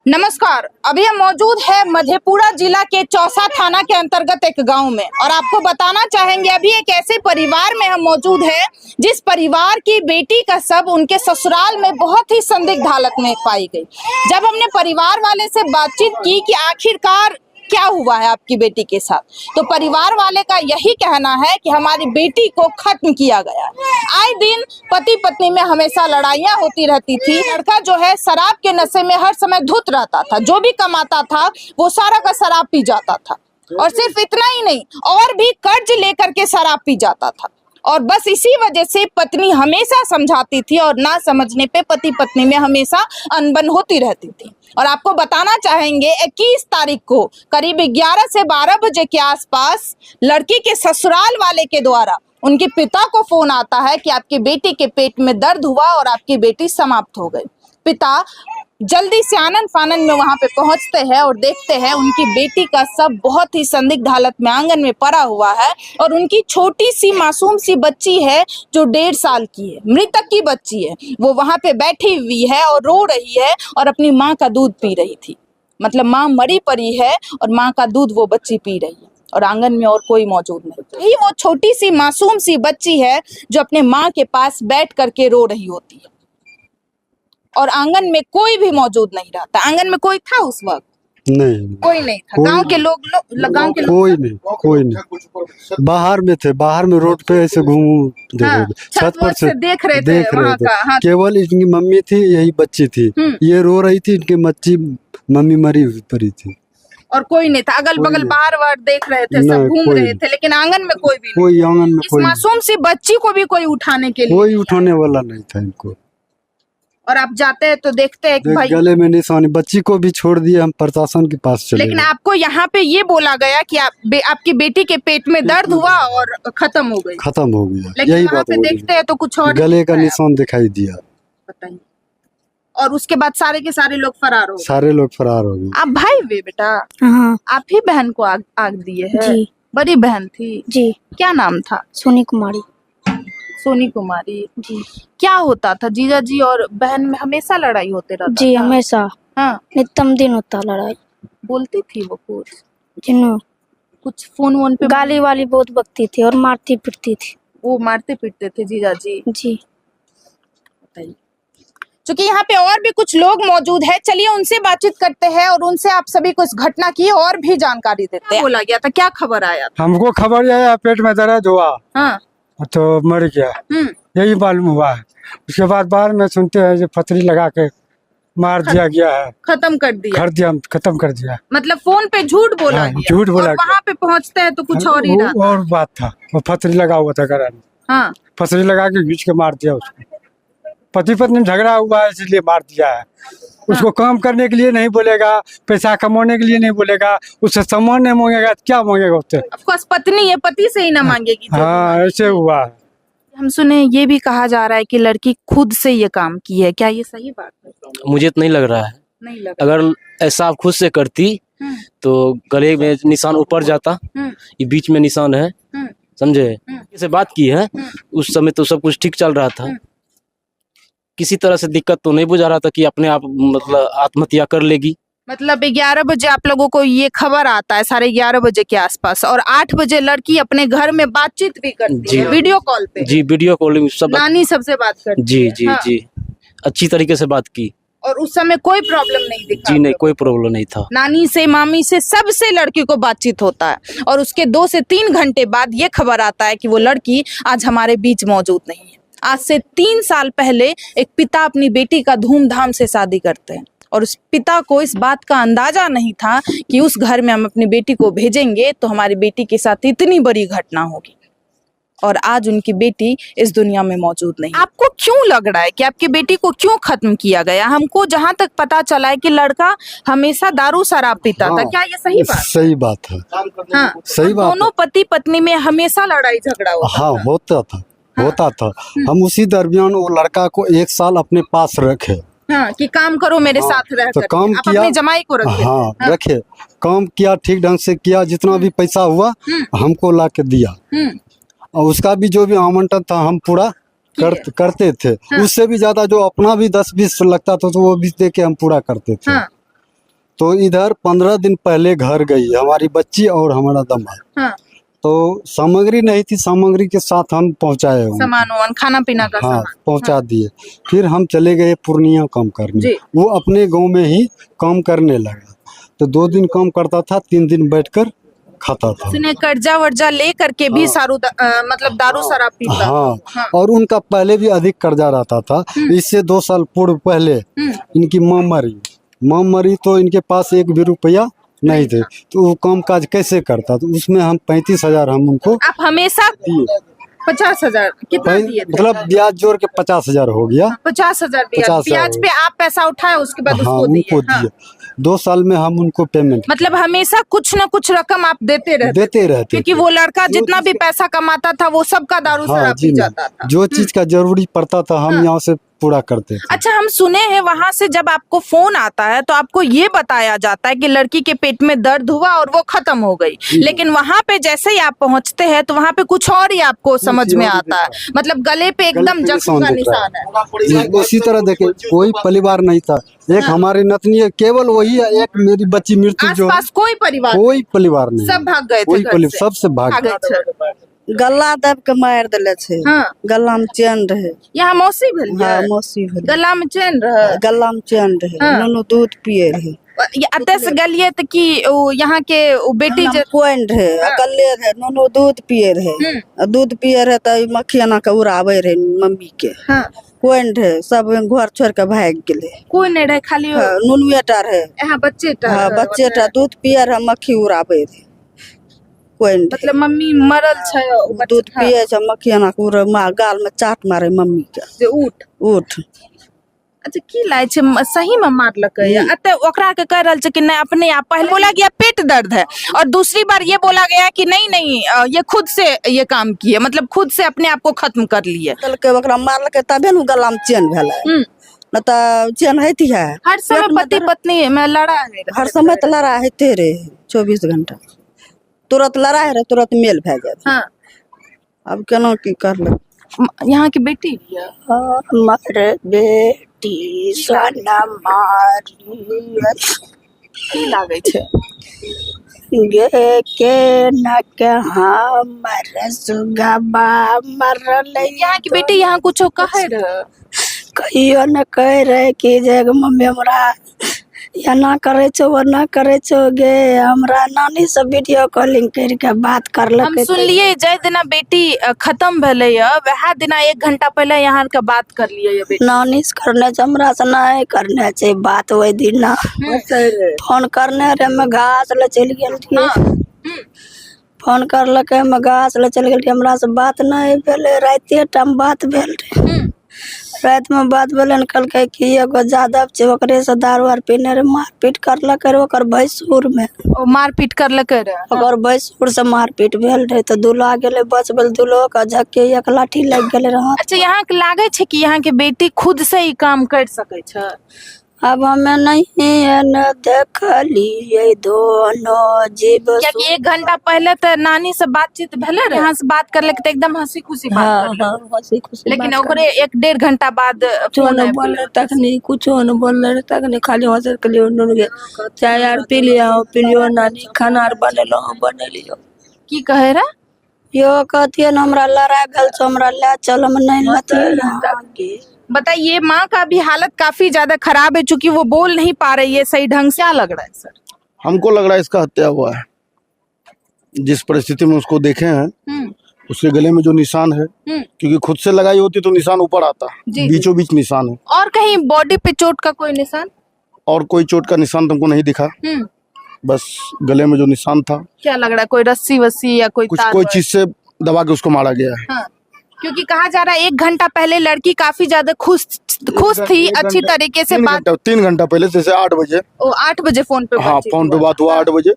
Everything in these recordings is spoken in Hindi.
नमस्कार। अभी हम मौजूद है मधेपुरा जिला के चौसा थाना के अंतर्गत एक गांव में और आपको बताना चाहेंगे अभी एक ऐसे परिवार में हम मौजूद हैं जिस परिवार की बेटी का शव उनके ससुराल में बहुत ही संदिग्ध हालत में पाई गई। जब हमने परिवार वाले से बातचीत की कि आखिरकार क्या हुआ है आपकी बेटी के साथ, तो परिवार वाले का यही कहना है कि हमारी बेटी को खत्म किया गया। आए दिन पति पत्नी में हमेशा लड़ाइयां होती रहती थी। लड़का जो है शराब के नशे में हर समय धुत रहता था, जो भी कमाता था वो सारा का शराब पी जाता था। और सिर्फ इतना ही नहीं, और भी कर्ज लेकर के शराब पी जाता था। और बस इसी वजह से पत्नी हमेशा समझाती थी और ना समझने पे पति पत्नी में हमेशा अनबन होती रहती थी। और आपको बताना चाहेंगे 21 तारीख को करीब 11 से 12 बजे के आसपास लड़की के ससुराल वाले के द्वारा उनके पिता को फोन आता है कि आपकी बेटी के पेट में दर्द हुआ और आपकी बेटी समाप्त हो गई। पिता जल्दी से आनन फानन में वहां पे पहुंचते हैं और देखते हैं उनकी बेटी का शव बहुत ही संदिग्ध हालत में आंगन में पड़ा हुआ है और उनकी छोटी सी मासूम सी बच्ची है जो 1.5 साल की है, मृतक की बच्ची है। वो वहां पे बैठी हुई है और रो रही है और अपनी माँ का दूध पी रही थी। मतलब माँ मरी पड़ी है और माँ का दूध वो बच्ची पी रही है और आंगन में और कोई मौजूद नहीं। यही वो छोटी सी मासूम सी बच्ची है जो अपने माँ के पास बैठ करके रो रही होती है और आंगन में कोई भी मौजूद नहीं रहता। आंगन में कोई था उस वक्त? नहीं, कोई नहीं था। गांव के लोग कोई नहीं बाहर में थे, बाहर में रोड पे ऐसे घूम छत पर से देख रहे थे वहाँ का। हाँ। केवल इनकी मम्मी थी, यही बच्ची थी, ये रो रही थी, इनकी मम्मी मरी पड़ी थी और कोई नहीं था। अगल बगल बाहर वार देख रहे थे, सब घूम रहे थे, लेकिन आंगन में कोई भी कोई आंगन में इस मासूम सी बच्ची को भी कोई उठाने के लिए कोई उठाने वाला नहीं था इनको। और आप जाते हैं तो देखते हैं भाई गले में निशानी, बच्ची को भी छोड़ दिए, हम प्रशासन के पास चले। लेकिन आपको यहाँ पे ये बोला गया कि आपकी बेटी के पेट में दर्द हुआ और खत्म हो गया। लेकिन यही वहाँ बात पे देखते हैं तो कुछ और गले का निशान दिखाई दिया। बताइए। और उसके बाद सारे के सारे लोग फरार हो गए। आप भाई वे बेटा? हाँ। आप ही बहन को आग दिए है? जी। बड़ी बहन थी जी। क्या नाम था? सोनी कुमारी जी। क्या होता था जीजा जी और बहन में? हमेशा लड़ाई होते रहता जी था? हमेशा। हाँ। नित्यम दिन होता लड़ाई। बोलती थी वो कुछ फोन वोन पे गाली वाली बहुत बकती थी और मारती पिटती थी। वो मारते पीटते थे जीजा जी? जी। बताइए। क्योंकि यहाँ पे और भी कुछ लोग मौजूद है, चलिए उनसे बातचीत करते हैं और उनसे आप सभी को इस घटना की और भी जानकारी देते हैं। बोला गया था, क्या खबर आया था? हमको खबर आया पेट में दर्द हुआ। हाँ। तो मर गया, यही मालूम हुआ है। उसके बाद बाहर में सुनते हैं जो पथरी लगा के मार दिया गया है, खत्म कर दिया। मतलब फोन पे झूठ बोला गया। झूठ बोला। वहाँ पे पहुँचते हैं तो कुछ और ही रहा। और बात था, वो पथरी लगा हुआ था घर में। हाँ। पथरी लगा के घींच के मार दिया उसको। पति पत्नी झगड़ा हुआ है इसलिए मार दिया है। उसको काम करने के लिए नहीं बोलेगा, पैसा कमाने के लिए नहीं बोलेगा, उससे सामान नहीं मांगेगा, क्या मांगेगा उससे? ऑफकोर्स पत्नी है, पति से ही ना मांगेगी। हाँ, ऐसे हुआ है। हम सुने ये भी कहा जा रहा है कि लड़की खुद से ये काम की है, क्या ये सही बात है? मुझे तो नहीं लग रहा है। नहीं लग अगर ऐसा आप खुद से करती तो गले में निशान ऊपर जाता, ये बीच में निशान है, समझे? जैसे बात की है उस समय तो सब कुछ ठीक चल रहा था, किसी तरह से दिक्कत तो नहीं बुझा रहा था कि अपने आप मतलब आत्महत्या कर लेगी। मतलब 11 बजे आप लोगों को ये खबर आता है, 11:30 बजे के आसपास, और 8 बजे लड़की अपने घर में बातचीत भी करती है वीडियो कॉल पे? जी, वीडियो कॉलिंग सब नानी सबसे बात करती जी है। जी हाँ। जी अच्छी तरीके से बात की और उस समय कोई प्रॉब्लम नहीं दिखा? जी नहीं, कोई प्रॉब्लम नहीं था। नानी से, मामी से, सबसे लड़की को बातचीत होता है और उसके 2 से 3 घंटे बाद ये खबर आता है कि वो लड़की आज हमारे बीच मौजूद नहीं है। आज से 3 साल पहले एक पिता अपनी बेटी का धूमधाम से शादी करते हैं और उस पिता को इस बात का अंदाजा नहीं था कि उस घर में हम अपनी बेटी को भेजेंगे तो हमारी बेटी के साथ इतनी बड़ी घटना होगी और आज उनकी बेटी इस दुनिया में मौजूद नहीं। आपको क्यों लग रहा है कि आपकी बेटी को क्यों खत्म किया गया? हमको जहाँ तक पता चला है कि लड़का हमेशा दारू शराब पीता था, क्या ये सही बात? सही बात है। हाँ। सही बात। दोनों पति पत्नी में हमेशा लड़ाई झगड़ा होता था। हम उसी दरमियान वो लड़का को 1 साल अपने पास रखे। हाँ, कि काम करो मेरे साथ रह तो काम किया, अपने जमाई को रखे। हाँ, रखे, काम किया, ठीक ढंग से किया, जितना भी पैसा हुआ हमको ला के दिया और उसका भी जो भी आवंटन था हम पूरा करते थे। उससे भी ज्यादा जो अपना भी 10-20 लगता था तो वो भी दे के हम पूरा करते थे। तो इधर 15 दिन पहले घर गई हमारी बच्ची और हमारा दामाद। हाँ, तो सामग्री नहीं थी, सामग्री के साथ हम पहुंचाए उनको। सामान वामान खाना पीना का हाँ, सामान। पहुंचा दिए। फिर हम चले गए पूर्णिया काम करने। जी। वो अपने गांव में ही काम करने लगा। तो 2 दिन काम करता था, 3 दिन बैठकर खाता था। उसने कर्जा वर्जा ले करके भी मतलब दारू शराब पीता। हाँ, हाँ। और उनका पहले भी अधिक कर्जा रहता था। इससे 2 साल पूर्व पहले इनकी माँ मरी तो इनके पास 1 भी रुपया नहीं थे। तो वो काम काज कैसे करता? तो उसमें हम 35,000 हम उनको आप हमेशा दिए। 50,000 कितना दिए थे? मतलब ब्याज जोड़ के 50,000 हो गया। 50,000 ब्याज 50,000 ब्याज पे आप पैसा उठाए, उसके बाद हाँ, उसको दिए। उनको हाँ। दिए। 2 साल में हम उनको पेमेंट मतलब हमेशा कुछ न कुछ रकम आप देते रहते, देते रहते क्योंकि थे। वो लड़का जितना भी पैसा कमाता था वो सबका दारू हाँ शराब जी पी मैम, जाता था। जो चीज का जरूरी पड़ता था हम यहाँ से पूरा करते थे। अच्छा, हम सुने हैं वहां से जब आपको फोन आता है तो आपको ये बताया जाता है कि लड़की के पेट में दर्द हुआ और वो खत्म हो गई, लेकिन वहां पे जैसे ही आप पहुंचते हैं तो वहां पे कुछ और ही आपको समझ में और आता है। मतलब गले पे एकदम गले पे जख्म का दिख रहा निशान है। उसी तरह देखे कोई परिवार नहीं था। एक हमारी नतनी है, केवल वही है। एक मेरी बच्ची मृत्यु जो है, आसपास कोई परिवार कोई परिवार नहीं। सब भाग गए थे कोई घर परिवार से। सबसे भाग भाग गए थे। गला दब के मार दिले छे। हाँ, गला में चैन रहे। यहाँ मौसी भेल हाँ, मौसी भेल। गला में चैन रहे। गला में चैन रहे। हाँ। नुनू दूध पिए रहे। ये अते से गलिए तो कि वो यहाँ के वो बेटी गला में कोइन रहे, अकले रहे। नुनू दूध पिए रहे। दूध पिए रहे तो मखियाना के उड़ावे रहे मम्मी के। हाँ, कोइन रहे, सब घर छोड़ के भाग गेले। कोई नहीं रहे, खाली वो- हाँ, नुनुए टा रहे। यहाँ बच्चे टा हाँ, रहे। बच्चे टा दूध पिए रहे, मक्खी उड़ावे रहे। कोइन रहे। मतलब मम्मी मरल छै, ओ बच्चा दूध था। पिए छे, मखियाना के उड़ा गाल में चाट मारे मम्मी के। जे उठ। उठ अच्छा, की लागे छै सही में मारलकै या अते ओकरा के कह रहल छै कि नहीं अपने आप? पहले बोला गया पेट दर्द है और दूसरी बार ये बोला गया कि नहीं ये खुद से ये काम किए, मतलब खुद से अपने आप को खत्म कर लिए। के ओकरा मारलकै तबे न गला में चैन भेलै। न त चैन हैती है। हर समय पति पत्नी में लड़ा है। हर समय तो लड़ाई होते रहे 24 घंटा। तुरंत लड़ाई रहे, तुरंत मेल भे जाए। हाँ, अब केना की करले? यहाँ की बेटी है। हमारे बेटी सोना मारी की लागे छै? गे के न के हमर सुगबा मरल। यहाँ की बेटी यहाँ कुछ कहे रहे? कहियो न कह रहे कि जे मम्मी हमरा एना करे छो ओना करे छो। गे हमरा नानी से वीडियो कॉलिंग करके बात करलक। हम सुनलिए जय दिना बेटी खत्म भेलै या वह दिना 1 घंटा पहले यहाँ के बात कर लिए ये बेटी। नानी से करने से हमरा से नहीं करने से बात। वही दिन ना फोन करने रे में घास ले चल गेल। फोन करलक में घास ले चल गेल। हमरा से बात नहीं भेले। राते टाइम बात भेल रहे। रात में बात भेले कहलकै कि एगो जादव छै, ओकरे से दारू आर पीने रे, मारपीट करलक रे ओकर भैंसुर में। ओ मारपीट करलकै रे। ओकर भैंसुर से मारपीट भेल रहे तो दुल्हा गेले बच भेल। दुल्हो के झक्के एक लाठी लग गेले रहा। अच्छा, यहाँ के लागे छै कि यहाँ के बेटी खुद से ही काम कर सकै छै? अब हमें नहीं न देखलिए दोनों जीव। क्योंकि 1 घंटा पहले तो नानी से बातचीत भेले रहे, यहाँ से बात करले तो एकदम हंसी खुशी बात हाँ करले। हाँ, हंसी खुशी। लेकिन ओकरे 1-1.5 घंटा बाद कुछो फोन न आबि बोल गेलै। तक नहीं, कुछो न बोल रहे तक नहीं, खाली हंसे के लिए उन्होंने चाय आर पी लिया पिलियो नानी, खाना आर बनेलो बनेलियो। की कहे रहे? यो कहतिए न हमरा लड़ाई भेल छो, हमरा ले चल, हम नहीं लतिए। बताइए, माँ का भी हालत काफी ज्यादा खराब है, चूंकि वो बोल नहीं पा रही है सही ढंग से। क्या लग रहा है सर? हमको लग रहा है इसका हत्या हुआ है। जिस परिस्थिति में उसको देखे हैं, उसके गले में जो निशान है, क्योंकि खुद से लगाई होती तो निशान ऊपर आता, बीचों बीच निशान है। और कहीं बॉडी पे चोट का कोई निशान? और कोई चोट का निशान तुमको नहीं दिखा, बस गले में जो निशान था। क्या लग रहा है, कोई रस्सी वस्सी या कोई कुछ तार कोई वार? चीज से दबा के उसको मारा गया है। हाँ, क्योंकि कहा जा रहा है 1 घंटा पहले लड़की काफी ज्यादा खुश थी, अच्छी तरीके से बात। 3 घंटा पहले, जैसे 8 बजे। 8 बजे फोन पे हाँ, बातचीत फोन पे बात हुआ 8 बजे।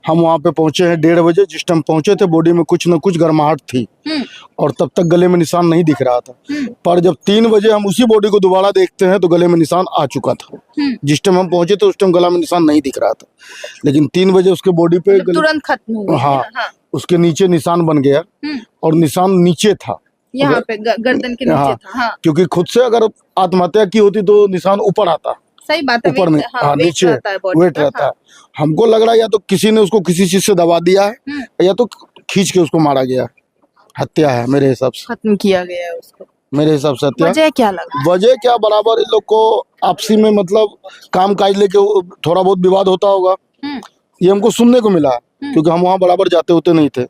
हम वहाँ पे पहुंचे हैं 1:30 बजे। जिस टाइम पहुंचे थे बॉडी में कुछ न कुछ गर्माहट थी और तब तक गले में निशान नहीं दिख रहा था। पर जब 3 बजे हम उसी बॉडी को दोबारा देखते हैं तो गले में निशान आ चुका था। जिस टाइम हम पहुंचे थे उस टाइम गला में निशान नहीं दिख रहा था, लेकिन 3 बजे उसके बॉडी पे तुरंत खत्म हुआ। हाँ, उसके नीचे निशान बन गया और निशान नीचे था, यहाँ पे गर्दन के नीचे हाँ, था। हाँ, क्योंकि खुद से अगर आत्महत्या की होती तो निशान ऊपर आता। सही बात है, ऊपर weight- नहीं, हाँ, हाँ weight नीचे रहता है body वेट का, रहता हाँ। है। हमको लग रहा है या तो किसी ने उसको किसी चीज से दबा दिया है या तो खींच के उसको मारा गया, हत्या है मेरे हिसाब से। खत्म किया गया है उसको। मेरे हिसाब से हत्या। वजह क्या लगा? वजह क्या, बराबर इन लोग को आपसी में मतलब काम काज लेके थोड़ा बहुत विवाद होता होगा, ये हमको सुनने को मिला, क्योंकि हम वहाँ बराबर जाते होते नहीं थे।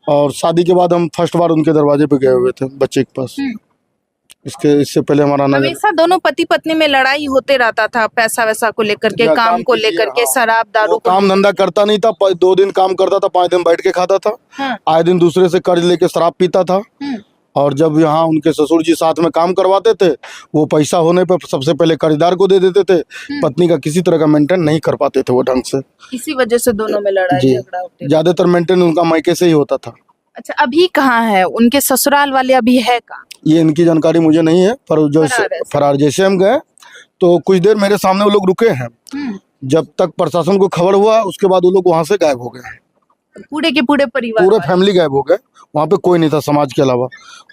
और शादी के बाद हम फर्स्ट बार उनके दरवाजे पे गए हुए थे बच्चे के पास। इससे पहले हमारा नजर हमेशा दोनों पति पत्नी में लड़ाई होते रहता था, पैसा वैसा को लेकर के, क्या काम को कीजिए, लेकर के, हाँ। शराब वो दारू को। काम धंधा करता नहीं था, 2 दिन काम करता था, 5 दिन बैठ के खाता था। हाँ। आए दिन दूसरे से कर्ज लेके शराब पीता था। और जब यहाँ उनके ससुर जी साथ में काम करवाते थे, वो पैसा होने पर सबसे पहले कर्जदार को दे देते थे। पत्नी का किसी तरह का मेंटेन नहीं कर पाते थे वो ढंग से। इसी वजह से दोनों में लड़ाई जी, झगड़ा होते। ज्यादातर मेंटेन उनका मायके से ही होता था। अच्छा, अभी कहाँ है उनके ससुराल वाले, अभी है कहाँ? ये इनकी जानकारी मुझे नहीं है, पर जो फरार है। फरार जैसे हम गए तो कुछ देर मेरे सामने वो लोग रुके हैं। जब तक प्रशासन को खबर हुआ, उसके बाद वो लोग वहां से गायब हो गए। पूरे के पूरे परिवार पूरे वाले? फैमिली गायब हो गए। वहाँ पे कोई नहीं था समाज के अलावा।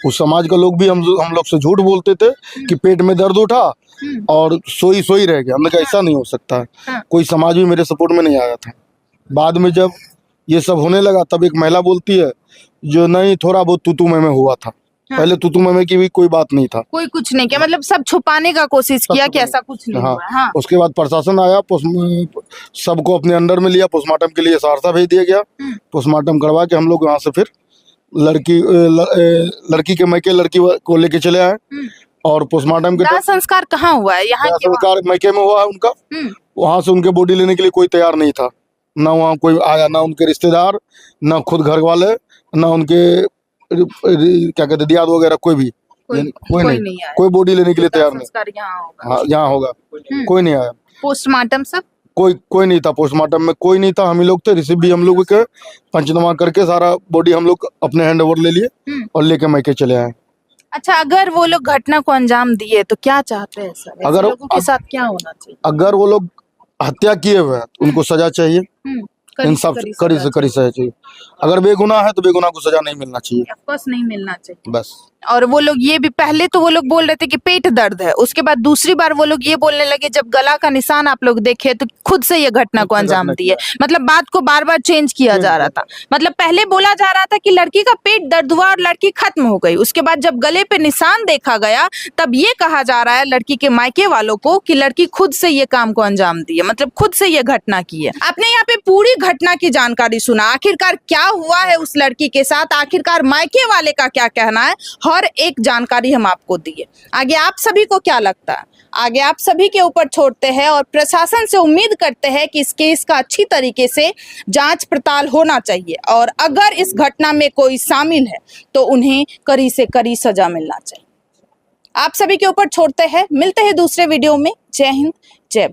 उस समाज का लोग भी हम लोग से झूठ बोलते थे कि पेट में दर्द उठा और सोई रह गया। हमने कहा ऐसा नहीं हो सकता है। हाँ। कोई समाज भी मेरे सपोर्ट में नहीं आया था। बाद में जब ये सब होने लगा, तब एक महिला बोलती है जो नहीं, थोड़ा बहुत तू में हुआ था। पहले तू में की भी कोई बात नहीं था। कोई कुछ नहीं किया, मतलब सब छुपाने का कोशिश किया कि ऐसा कुछ नहीं हाँ। हुआ। हाँ। उसके बाद प्रशासन आया, सबको अपने अंडर में लिया, पोस्टमार्टम के लिए सहरसा भेज दिया गया। पोस्टमार्टम करवा के हम लोग यहाँ से फिर लड़की के मैके लड़की को लेके चले आए। और पोस्टमार्टम के दाह संस्कार कहाँ हुआ है? यहाँ के वहाँ? संस्कार मैके में हुआ है उनका। वहां से उनके बॉडी लेने के लिए कोई तैयार नहीं था। ना वहाँ कोई आया, ना उनके रिश्तेदार, ना खुद घर वाले, ना उनके क्या कहते दियाद वगैरह, कोई भी कोई नहीं आया। कोई बॉडी लेने के लिए तैयार नहीं। संस्कार यहाँ होगा। हाँ, यहाँ होगा, कोई नहीं आया। पोस्टमार्टम सब कोई नहीं था। पोस्टमार्टम में कोई नहीं था। हम ही लोग थे। रिसीव भी हम लोग के, पंचनामा करके सारा बॉडी हम लोग अपने हैंड ओवर ले लिए और लेके मैके चले आए। अच्छा, अगर वो लोग घटना को अंजाम दिए तो क्या चाहते हैं सर? ऐसे अगर- लोगों के साथ क्या होना चाहिए? अगर वो लोग हत्या किए हुए हैं तो उनको सजा चाहिए, कड़ी इंसाफ से कड़ी से कड़ी सजा चाहिए। अगर बेगुनाह है तो बेगुनाह को सजा नहीं मिलना चाहिए, ऑफकोर्स नहीं मिलना चाहिए। बस। और वो लोग ये भी, पहले तो वो लोग बोल रहे थे कि पेट दर्द है, उसके बाद दूसरी बार वो लोग ये बोलने लगे जब गला का निशान आप लोग देखे तो खुद से ये घटना को अंजाम दिए। मतलब बात को बार बार चेंज किया जा रहा था। मतलब पहले बोला जा रहा था कि लड़की का पेट दर्द हुआ और लड़की खत्म हो गई, उसके बाद जब गले पे निशान देखा गया तब ये कहा जा रहा है लड़की के मायके वालों को कि लड़की खुद से ये काम को अंजाम दी है, मतलब खुद से ये घटना की है। आपने यहाँ पे पूरी घटना की जानकारी सुना, आखिरकार क्या हुआ है उस लड़की के साथ, आखिरकार मायके वाले का क्या कहना है, हर एक जानकारी हम आपको दिए। आगे आप सभी को क्या लगता है, आगे आप सभी के ऊपर छोड़ते हैं और प्रशासन से उम्मीद करते हैं कि इस केस का अच्छी तरीके से जांच पड़ताल होना चाहिए और अगर इस घटना में कोई शामिल है तो उन्हें कड़ी से कड़ी सजा मिलना चाहिए। आप सभी के ऊपर छोड़ते हैं, मिलते हैं दूसरे वीडियो में। जय हिंद, जय भारत।